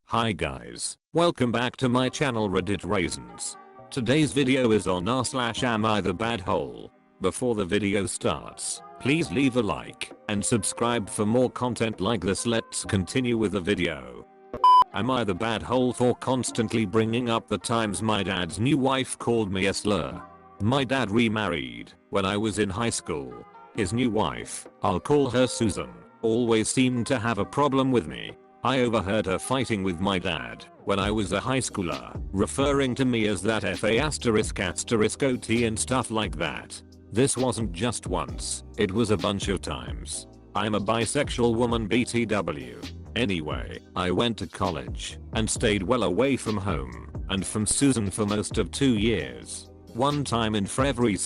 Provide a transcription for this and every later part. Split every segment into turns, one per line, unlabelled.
Hi guys, welcome back to my channel Reddit Raisins. Today's video is on am I the bad hole. Before the video starts, please leave a like and subscribe for more content like this. Let's continue with the video. Am I the bad hole for constantly bringing up the times my dad's new wife called me a slur? My dad remarried when I was in high school. His new wife, I'll call her Susan, always seemed to have a problem with me. I overheard her fighting with my dad when I was a high schooler, referring to me as that FA***OT and stuff like that. This wasn't just once, it was a bunch of times. I'm a bisexual woman BTW. Anyway, I went to college and stayed well away from home and from Susan for most of 2 years. One time in February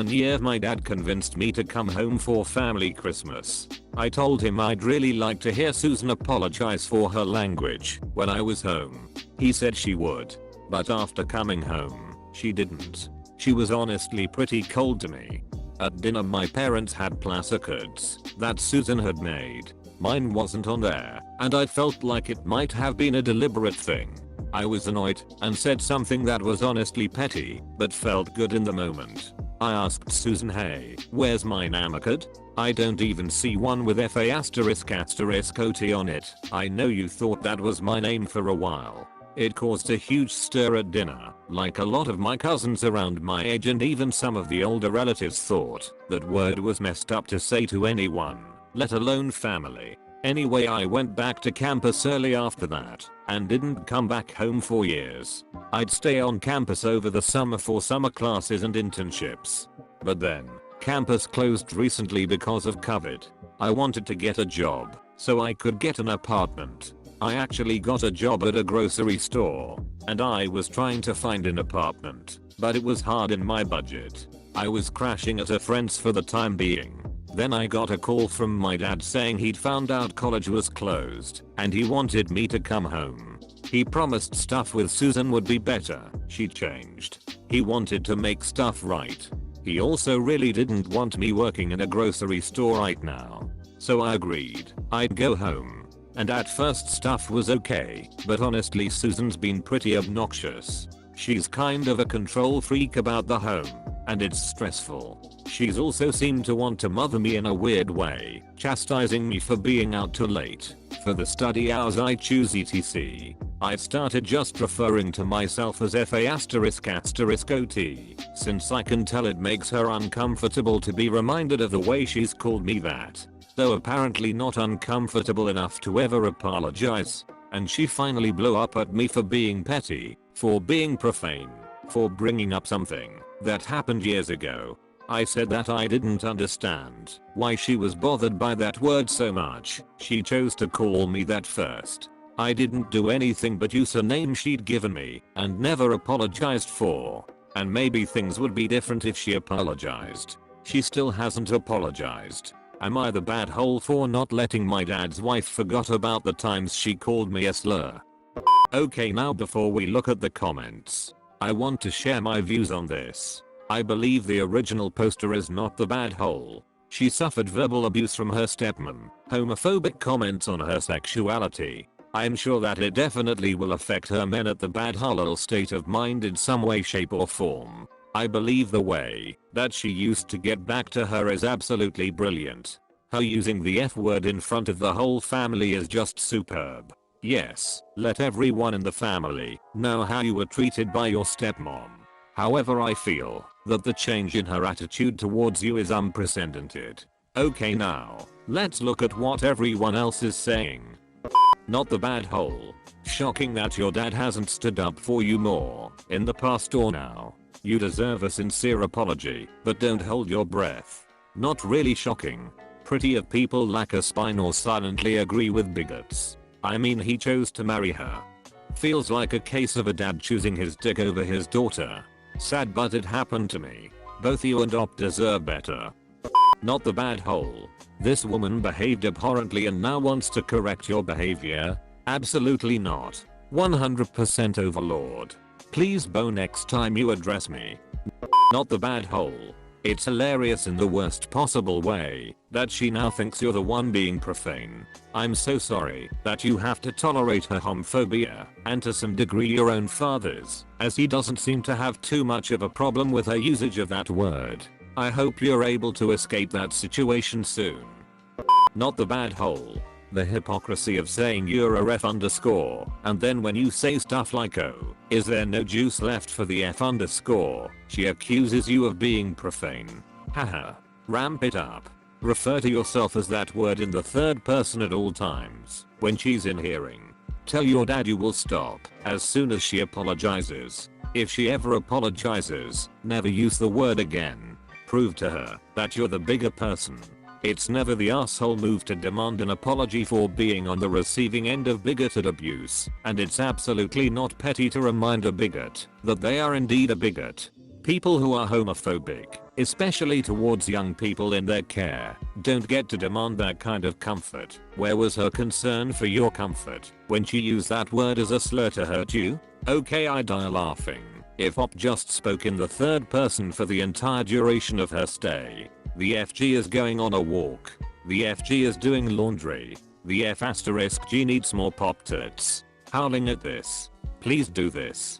year my dad convinced me to come home for family Christmas. I told him I'd really like to hear Susan apologize for her language when I was home. He said she would. But after coming home, she didn't. She was honestly pretty cold to me. At dinner my parents had placards that Susan had made. Mine wasn't on there, and I felt like it might have been a deliberate thing. I was annoyed and said something that was honestly petty, but felt good in the moment. I asked Susan, hey, where's my namacard? I don't even see one with FA***OT on it. I know you thought that was my name for a while. It caused a huge stir at dinner, like a lot of my cousins around my age and even some of the older relatives thought that word was messed up to say to anyone, let alone family. Anyway, I went back to campus early after that and didn't come back home for years. I'd stay on campus over the summer for summer classes and internships. But then, campus closed recently because of COVID. I wanted to get a job so I could get an apartment. I actually got a job at a grocery store, and I was trying to find an apartment, but it was hard in my budget. I was crashing at a friend's for the time being. Then I got a call from my dad saying he'd found out college was closed and he wanted me to come home. He promised stuff with Susan would be better. She changed. He wanted to make stuff right. He also really didn't want me working in a grocery store right now. So I agreed I'd go home. And at first stuff was okay, but honestly Susan's been pretty obnoxious. She's kind of a control freak about the home, and it's stressful. She's also seemed to want to mother me in a weird way, chastising me for being out too late for the study hours I choose etc. I've started just referring to myself as FA***OT, since I can tell it makes her uncomfortable to be reminded of the way she's called me that. Though apparently not uncomfortable enough to ever apologize. And she finally blew up at me for being petty, for being profane, for bringing up something that happened years ago. I said that I didn't understand why she was bothered by that word so much. She chose to call me that first. I didn't do anything but use a name she'd given me and never apologized for. And maybe things would be different if she apologized. She still hasn't apologized. Am I the bad hole for not letting my dad's wife forgot about the times she called me a slur? Okay, now before we look at the comments, I want to share my views on this. I believe the original poster is not the bad hole. She suffered verbal abuse from her stepmom, homophobic comments on her sexuality. I'm sure that it definitely will affect her men at the bad hole state of mind in some way, shape or form. I believe the way that she used to get back to her is absolutely brilliant. Her using the F word in front of the whole family is just superb. Yes, let everyone in the family know how you were treated by your stepmom. However, I feel that the change in her attitude towards you is unprecedented. Okay, now, let's look at what everyone else is saying. Not the bad hole. Shocking that your dad hasn't stood up for you more in the past or now. You deserve a sincere apology, but don't hold your breath. Not really shocking. Pretty if people lack a spine or silently agree with bigots. I mean, he chose to marry her. Feels like a case of a dad choosing his dick over his daughter. Sad, but it happened to me. Both you and Op deserve better. Not the bad hole. This woman behaved abhorrently and now wants to correct your behavior? Absolutely not. 100% overlord. Please bow next time you address me. Not the bad hole. It's hilarious in the worst possible way that she now thinks you're the one being profane. I'm so sorry that you have to tolerate her homophobia and to some degree your own father's, as he doesn't seem to have too much of a problem with her usage of that word. I hope you're able to escape that situation soon. Not the bad hole. The hypocrisy of saying you're a ref underscore, and then when you say stuff like oh, is there no juice left for the F underscore, she accuses you of being profane. Haha. Ramp it up. Refer to yourself as that word in the third person at all times when she's in hearing. Tell your dad you will stop as soon as she apologizes. If she ever apologizes, never use the word again. Prove to her that you're the bigger person. It's never the asshole move to demand an apology for being on the receiving end of bigoted abuse, and it's absolutely not petty to remind a bigot that they are indeed a bigot. People who are homophobic, especially towards young people in their care, don't get to demand that kind of comfort. Where was her concern for your comfort when she used that word as a slur to hurt you? Okay, I die laughing. If Op just spoke in the third person for the entire duration of her stay. The FG is going on a walk. The FG is doing laundry. The F*G needs more Pop-Tarts. Howling at this. Please do this.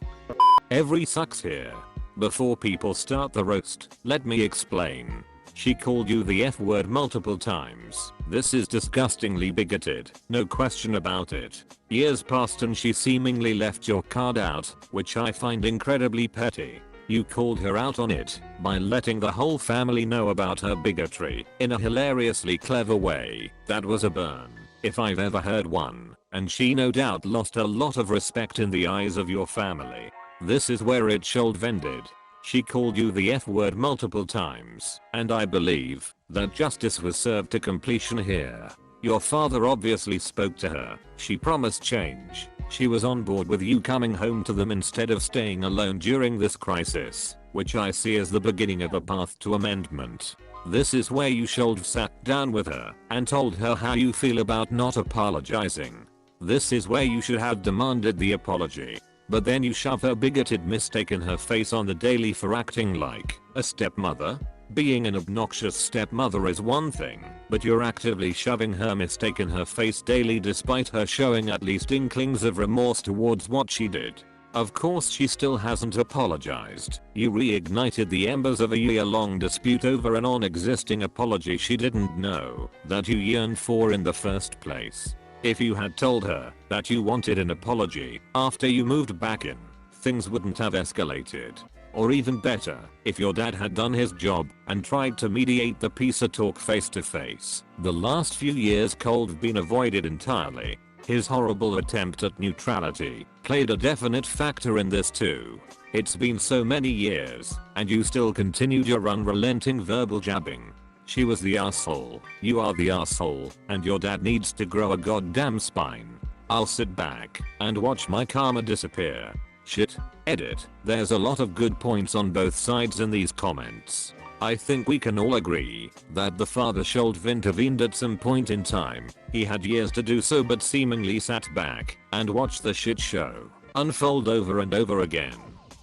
Every sucks here. Before people start the roast, let me explain. She called you the F word multiple times. This is disgustingly bigoted, no question about it. Years passed and she seemingly left your card out, which I find incredibly petty. You called her out on it by letting the whole family know about her bigotry in a hilariously clever way. That was a burn, if I've ever heard one, and she no doubt lost a lot of respect in the eyes of your family. This is where it should ended. She called you the F word multiple times, and I believe that justice was served to completion here. Your father obviously spoke to her. She promised change. She was on board with you coming home to them instead of staying alone during this crisis, which I see as the beginning of a path to amendment. This is where you should have sat down with her and told her how you feel about not apologizing. This is where you should have demanded the apology. But then you shove her bigoted mistake in her face on the daily for acting like a stepmother. Being an obnoxious stepmother is one thing, but you're actively shoving her mistake in her face daily despite her showing at least inklings of remorse towards what she did. Of course she still hasn't apologized. You reignited the embers of a year-long dispute over a non-existing apology she didn't know that you yearned for in the first place. If you had told her that you wanted an apology after you moved back in, things wouldn't have escalated. Or even better, if your dad had done his job and tried to mediate the peace talk face to face. The last few years could have been avoided entirely. His horrible attempt at neutrality played a definite factor in this too. It's been so many years, and you still continued your unrelenting verbal jabbing. She was the asshole, you are the asshole, and your dad needs to grow a goddamn spine. I'll sit back and watch my karma disappear. Shit. Edit. There's a lot of good points on both sides in these comments. I think we can all agree that the father should have intervened at some point in time. He had years to do so but seemingly sat back and watched the shit show unfold over and over again.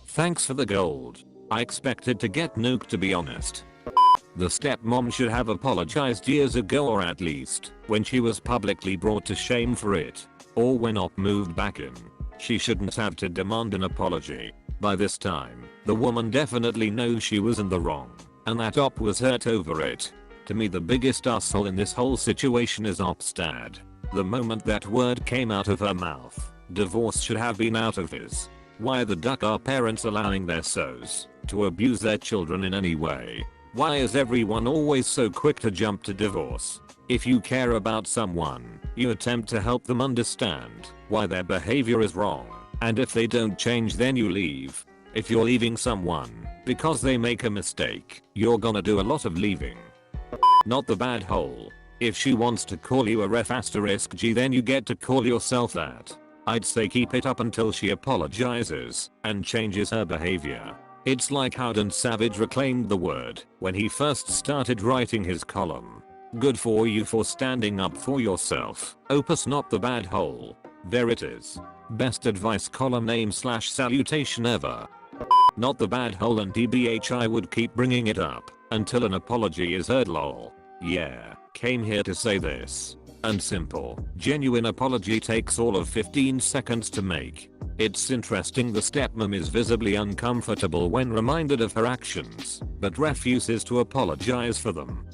Thanks for the gold. I expected to get nuked, to be honest. The stepmom should have apologized years ago, or at least when she was publicly brought to shame for it. Or when Op moved back in. She shouldn't have to demand an apology. By this time, the woman definitely knows she was in the wrong, and that Op was hurt over it. To me, the biggest asshole in this whole situation is Op's dad. The moment that word came out of her mouth, divorce should have been out of his. Why the duck are parents allowing their so's to abuse their children in any way? Why is everyone always so quick to jump to divorce? If you care about someone, you attempt to help them understand why their behavior is wrong, and if they don't change then you leave. If you're leaving someone because they make a mistake, you're gonna do a lot of leaving. Not the bad hole. If she wants to call you a ref*G, then you get to call yourself that. I'd say keep it up until she apologizes and changes her behavior. It's like how Dan Savage reclaimed the word when he first started writing his column. Good for you for standing up for yourself. Opus not the bad hole. There it is. Best advice column name / salutation ever. Not the bad hole, and TBH I would keep bringing it up until an apology is heard lol. Yeah, came here to say this. And simple, genuine apology takes all of 15 seconds to make. It's interesting the stepmom is visibly uncomfortable when reminded of her actions, but refuses to apologize for them.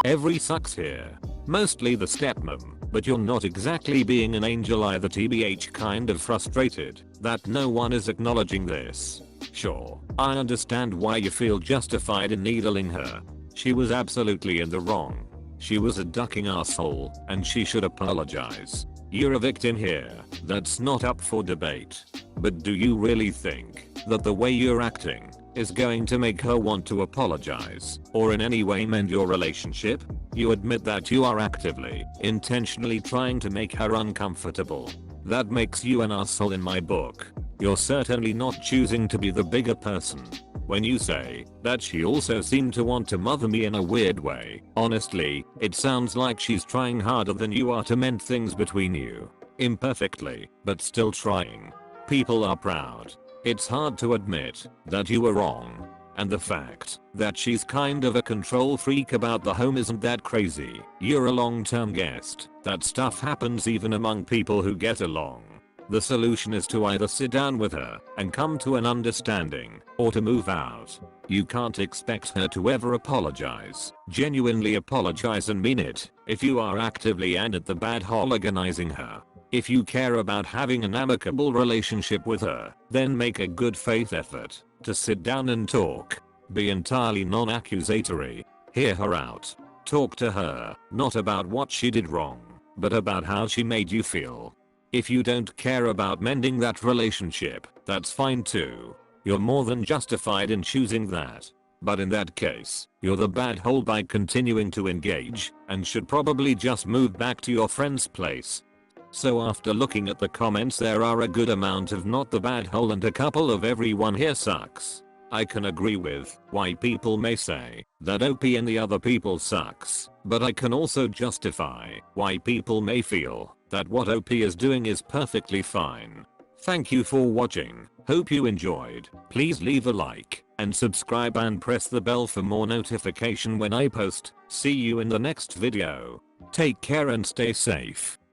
Every sucks here. Mostly the stepmom, but you're not exactly being an angel either, tbh kind of frustrated that no one is acknowledging this. Sure, I understand why you feel justified in needling her. She was absolutely in the wrong. She was a ducking asshole, and she should apologize. You're a victim here, that's not up for debate. But do you really think that the way you're acting is going to make her want to apologize, or in any way mend your relationship? You admit that you are actively, intentionally trying to make her uncomfortable. That makes you an asshole in my book. You're certainly not choosing to be the bigger person. When you say that she also seemed to want to mother me in a weird way, honestly, it sounds like she's trying harder than you are to mend things between you. Imperfectly, but still trying. People are proud. It's hard to admit that you were wrong. And the fact that she's kind of a control freak about the home isn't that crazy. You're a long-term guest. That stuff happens even among people who get along. The solution is to either sit down with her and come to an understanding, or to move out. You can't expect her to ever apologize, genuinely apologize and mean it, if you are actively and at the bad hooliganizing her. If you care about having an amicable relationship with her, then make a good faith effort to sit down and talk. Be entirely non-accusatory. Hear her out. Talk to her, not about what she did wrong, but about how she made you feel. If you don't care about mending that relationship, that's fine too. You're more than justified in choosing that. But in that case, you're the bad hole by continuing to engage, and should probably just move back to your friend's place. So after looking at the comments, there are a good amount of not the bad hole and a couple of everyone here sucks. I can agree with why people may say that OP and the other people sucks, but I can also justify why people may feel that what OP is doing is perfectly fine. Thank you for watching, hope you enjoyed. Please leave a like and subscribe and press the bell for more notification when I post. See you in the next video. Take care and stay safe.